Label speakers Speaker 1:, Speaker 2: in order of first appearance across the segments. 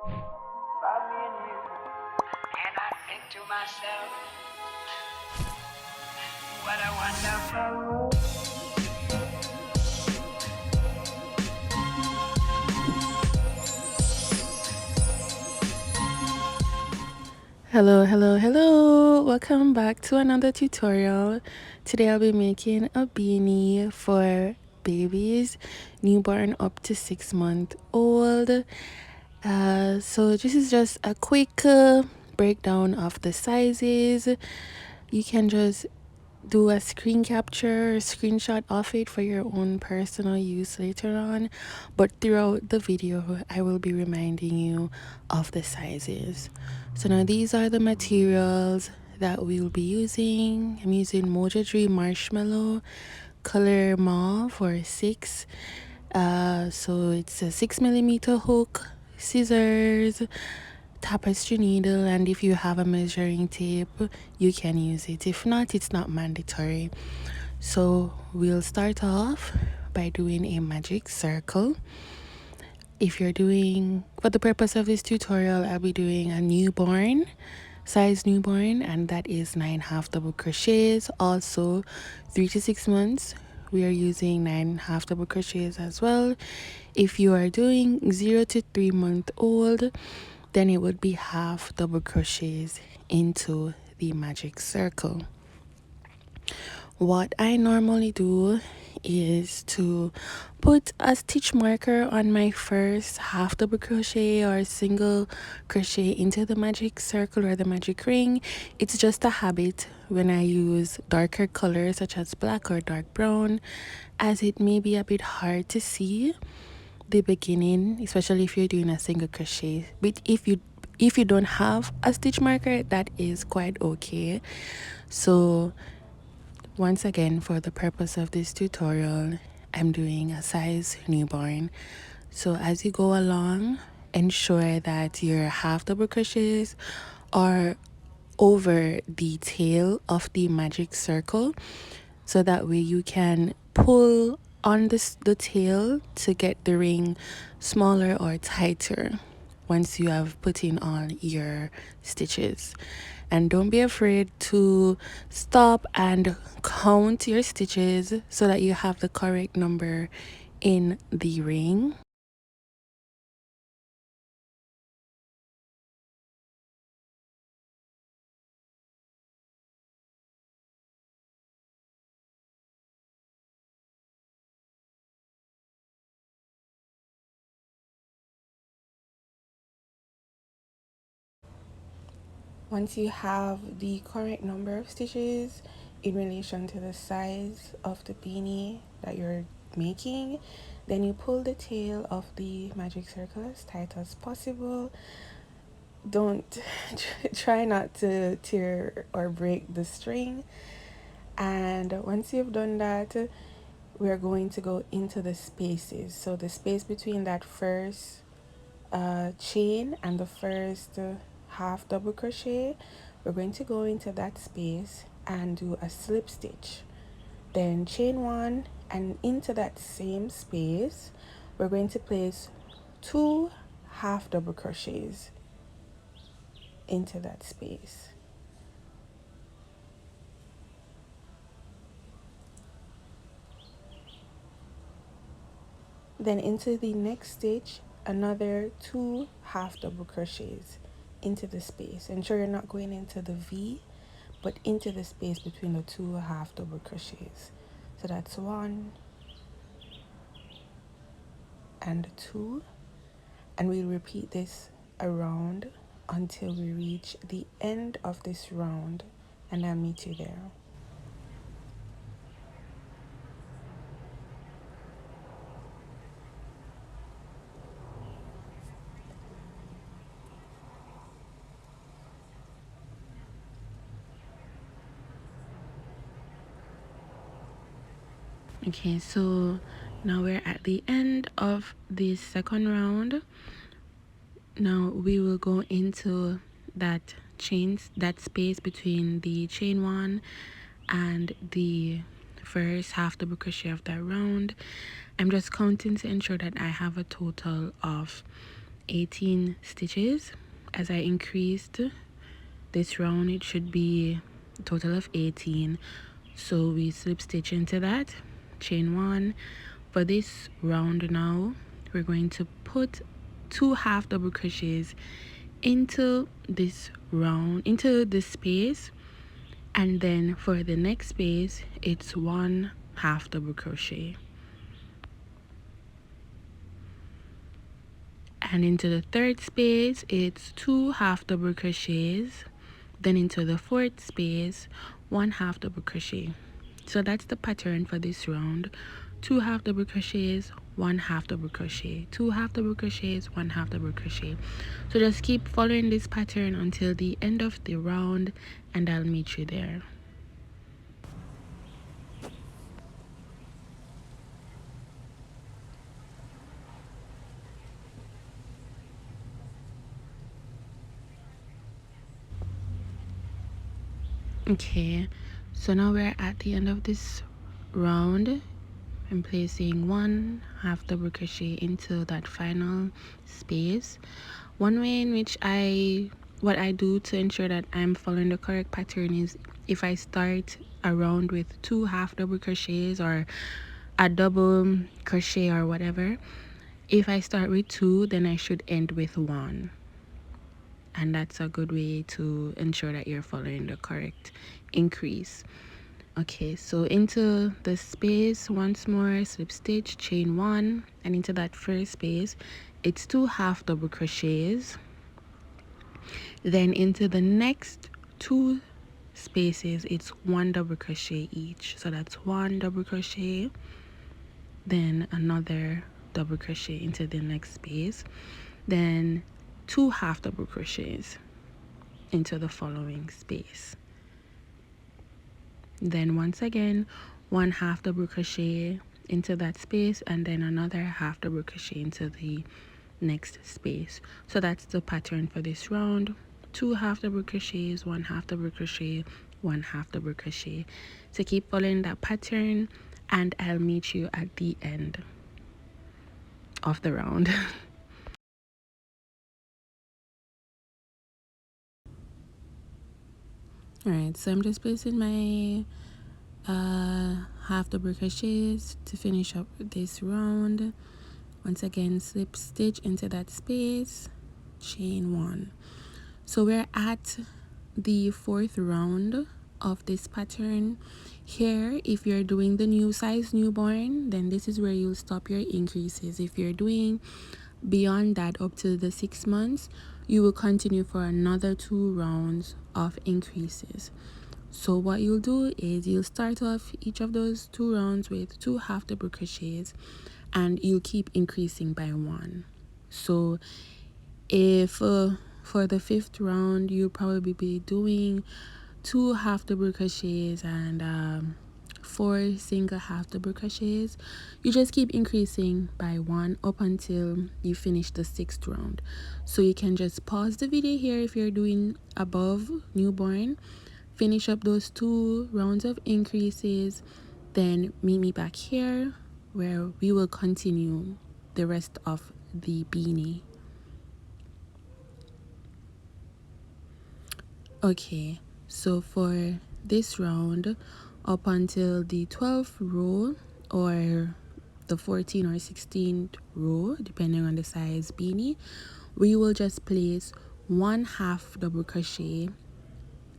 Speaker 1: about me and you. And I think to myself, what a wonderful world. Hello, hello, hello. Welcome back to another tutorial. Today I'll be making a beanie for babies, newborn up to 6 months old. So this is just a quick breakdown of the sizes. You can just do a screen capture, screenshot of it for your own personal use later on. But throughout the video, I will be reminding you of the sizes. So now these are the materials that we will be using. I'm using Mojo Tree Marshmallow, color mauve or 6. So it's a 6mm hook, scissors, tapestry needle, and if you have a measuring tape you can use it. If not, it's not mandatory. So we'll start off by doing a magic circle. If you're doing, for the purpose of this tutorial, I'll be doing a newborn size newborn, and that is 9 half double crochets. Also 3 to 6 months, we are using 9 half double crochets as well. If you are doing 0 to 3 month old, then it would be half double crochets into the magic circle. What I normally do is to put a stitch marker on my first half double crochet or single crochet into the magic circle or the magic ring. It's just a habit when I use darker colors such as black or dark brown, as it may be a bit hard to see the beginning, especially if you're doing a single crochet. But if you don't have a stitch marker, that is quite okay. So once again, for the purpose of this tutorial, I'm doing a size newborn. So as you go along, ensure that your half double crochets are over the tail of the magic circle, so that way you can pull on the tail to get the ring smaller or tighter once you have put in on your stitches. And don't be afraid to stop and count your stitches so that you have the correct number in the ring. Once you have the correct number of stitches in relation to the size of the beanie that you're making, then you pull the tail of the magic circle as tight as possible. Don't try not to tear or break the string. And once you've done that, we're going to go into the spaces. So the space between that first chain and the first half double crochet, we're going to go into that space and do a slip stitch, then chain 1, and into that same space we're going to place 2 half double crochets into that space. Then into the next stitch, another 2 half double crochets into the space. Ensure you're not going into the V, but into the space between the 2 half double crochets. So that's 1 and 2, and we'll repeat this around until we reach the end of this round, and I'll meet you there. Okay, so now we're at the end of the second round. Now we will go into that that space between the chain 1 and the first half double crochet of that round. I'm just counting to ensure that I have a total of 18 stitches. As I increased this round, it should be a total of 18. So we slip stitch into that, chain 1. For this round now, we're going to put 2 half double crochets into this round, into this space, and then for the next space it's 1 half double crochet, and into the third space it's 2 half double crochets, then into the fourth space 1 half double crochet. So that's the pattern for this round: 2 half double crochets, 1 half double crochet, 2 half double crochets, 1 half double crochet. So just keep following this pattern until the end of the round, and I'll meet you there. Okay, so now we're at the end of this round. I'm placing 1 half double crochet into that final space. One way in which what I do to ensure that I'm following the correct pattern is if I start a round with 2 half double crochets or a double crochet or whatever, if I start with 2, then I should end with 1. And that's a good way to ensure that you're following the correct increase. Okay, so into the space once more, slip stitch, chain 1, and into that first space it's 2 half double crochets. Then into the next 2 spaces it's 1 double crochet each. So that's 1 double crochet, then another double crochet into the next space, then 2 half double crochets into the following space. Then once again 1 half double crochet into that space, and then another half double crochet into the next space. So that's the pattern for this round: 2 half double crochets, 1 half double crochet, 1 half double crochet. So keep following that pattern, and I'll meet you at the end of the round. Alright, so I'm just placing my half double crochets to finish up this round. Once again, slip stitch into that space, chain 1. So we're at the 4th round of this pattern. Here, if you're doing the new size newborn, then this is where you'll stop your increases. If you're doing beyond that up to the 6 months, you will continue for another 2 rounds of increases. So what you'll do is you'll start off each of those 2 rounds with 2 half double crochets, and you'll keep increasing by 1. So if for the 5th round you'll probably be doing 2 half double crochets and 4 single half double crochets, you just keep increasing by 1 up until you finish the 6th round. So you can just pause the video here if you're doing above newborn, finish up those 2 rounds of increases, then meet me back here where we will continue the rest of the beanie. Okay, so for this round up until the 12th row or the 14th or 16th row, depending on the size beanie, we will just place 1 half double crochet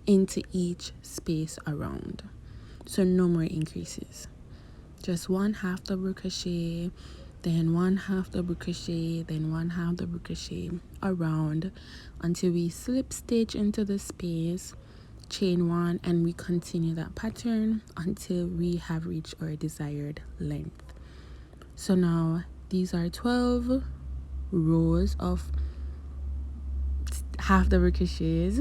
Speaker 1: into each space around. So no more increases, just 1 half double crochet, then 1 half double crochet, then 1 half double crochet around until we slip stitch into the space, chain 1, and we continue that pattern until we have reached our desired length. So now these are 12 rows of half double crochets,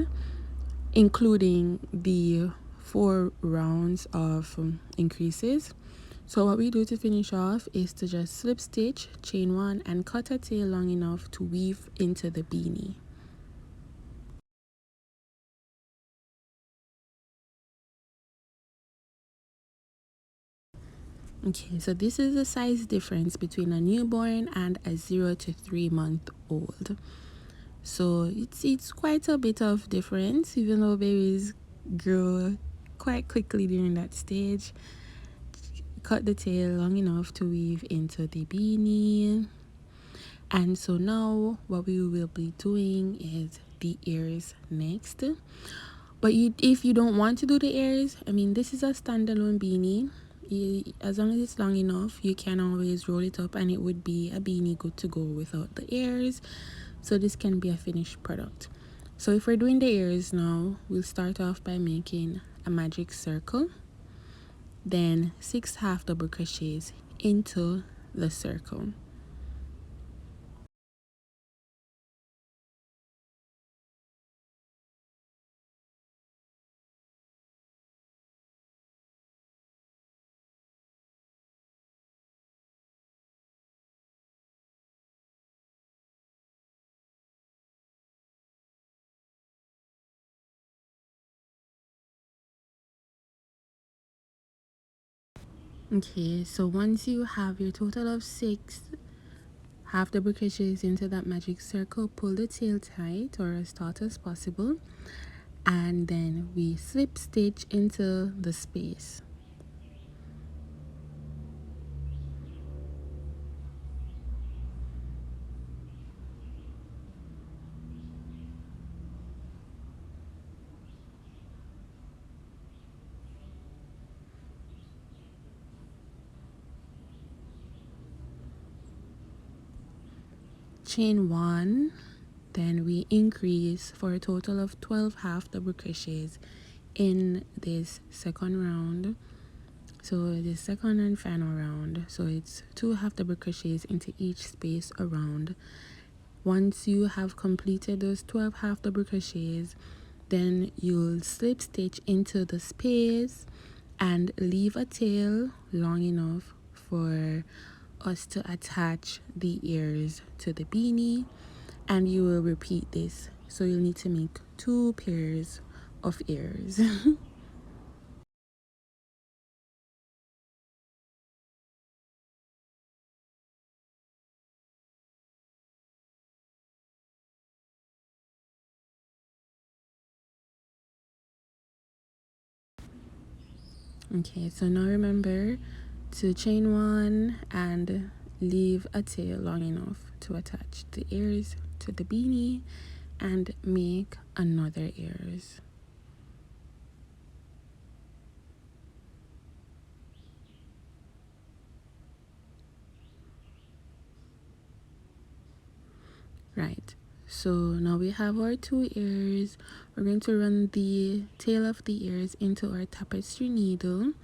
Speaker 1: including the 4 rounds of increases. So what we do to finish off is to just slip stitch, chain 1, and cut a tail long enough to weave into the beanie. Okay, so this is the size difference between a newborn and a 0 to 3 month old. So it's quite a bit of difference, even though babies grow quite quickly during that stage. Cut the tail long enough to weave into the beanie. And so now what we will be doing is the ears next. But if you don't want to do the ears, I mean, this is a standalone beanie. As long as it's long enough, you can always roll it up and it would be a beanie good to go without the ears. So this can be a finished product. So if we're doing the ears now, we'll start off by making a magic circle, then 6 half double crochets into the circle. Okay, so once you have your total of 6 half double crochets into that magic circle, pull the tail tight or as taut as possible, and then we slip stitch into the space. Chain 1, then we increase for a total of 12 half double crochets in this second round. So the second and final round, so it's 2 half double crochets into each space around. Once you have completed those 12 half double crochets, then you'll slip stitch into the space and leave a tail long enough for us to attach the ears to the beanie, and you will repeat this. So you'll need to make 2 pairs of ears. Okay, so now remember to chain 1 and leave a tail long enough to attach the ears to the beanie and make another ears. Right, so now we have our 2 ears. We're going to run the tail of the ears into our tapestry needle,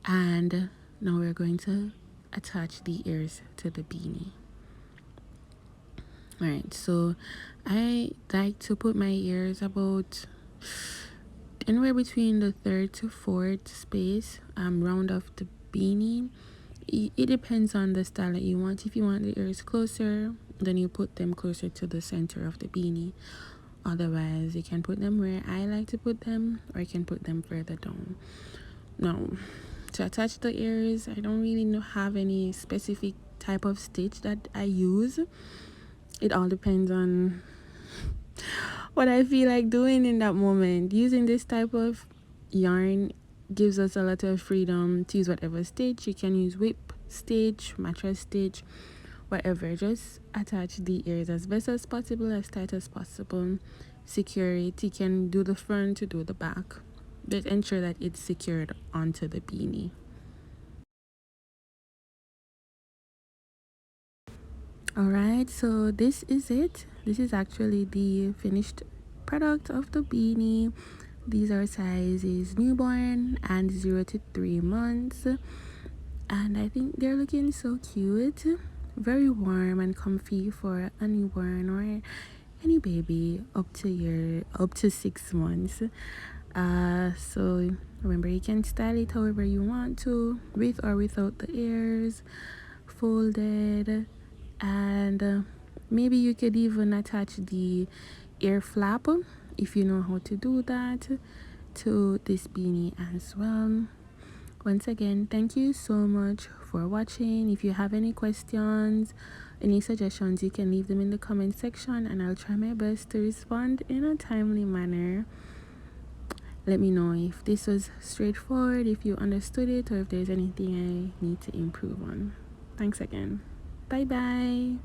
Speaker 1: and now we're going to attach the ears to the beanie. All right, so I like to put my ears about anywhere between the 3rd to 4th space, round of the beanie. It depends on the style that you want. If you want the ears closer, then you put them closer to the center of the beanie. Otherwise, you can put them where I like to put them, or you can put them further down. Now, to attach the ears, I don't really have any specific type of stitch that I use. It all depends on what I feel like doing in that moment. Using this type of yarn gives us a lot of freedom to use whatever stitch. You can use whip stitch, mattress stitch, whatever. Just attach the ears as best as possible, as tight as possible. Secure it. You can do the front to do the back, but ensure that it's secured onto the beanie. Alright, so this is it. This is actually the finished product of the beanie. These are sizes newborn and 0 to 3 months, and I think they're looking so cute. Very warm and comfy for a newborn or any baby up to 6 months. So remember, you can style it however you want to, with or without the ears, folded, and maybe you could even attach the ear flap, if you know how to do that, to this beanie as well. Once again, thank you so much for watching. If you have any questions, any suggestions, you can leave them in the comment section and I'll try my best to respond in a timely manner. Let me know if this was straightforward, if you understood it, or if there's anything I need to improve on. Thanks again. Bye bye.